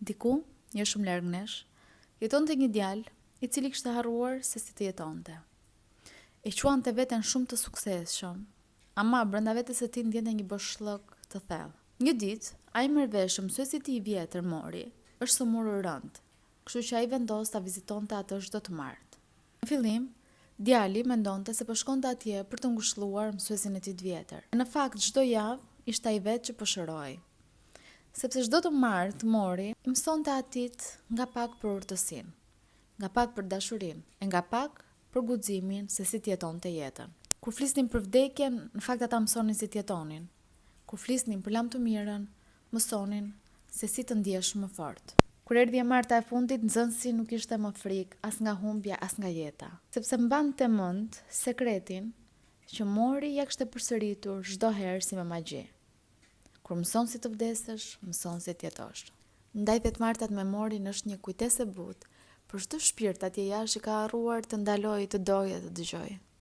Diku, jo shumë larg nesh, jetonte një djalë i cili kishte harruar se si të jetonte. E quante veten shumë të suksesshëm, ama brenda vetes së tij ndjente një boshllok të thellë. Një ditë, ai marrëvesh mësuesi i tij i vjetër mori, është sëmurë rënd, kështu që ai vendos ta vizitonte atë çdo të martë. Në fillim, djali mendonte se po shkonte atje për të ngushëlluar mësuesin e tij të vjetër. Në fakt, çdo javë ishte ai vetë që po shëroi. Sepse çdo të martë mori, i mësonte atit nga pak për urtësinë, nga pak për dashurinë, e nga pak për guximin se si t'jetonte jetën. Kur flisnin për vdekjen, në fakt ata mësonin si t'jetonin. Kur flisnin për lam të mirën, mësonin se si të ndihesh më fort. Kur erdhi e marta e fundit, nxënësi nuk ishte më frikë as nga humbja as nga jeta, sepse mbante mend sekretin që mori ja kishte përsëritur çdo herë si me magji. Kur mëson si të vdesësh, mëson si të jetosh. Ndaj vetmartat me morin është një kujtesë e butë për çdo shpirt atje jashtë që ka harruar të ndalojë të dojë e të dëgjojë.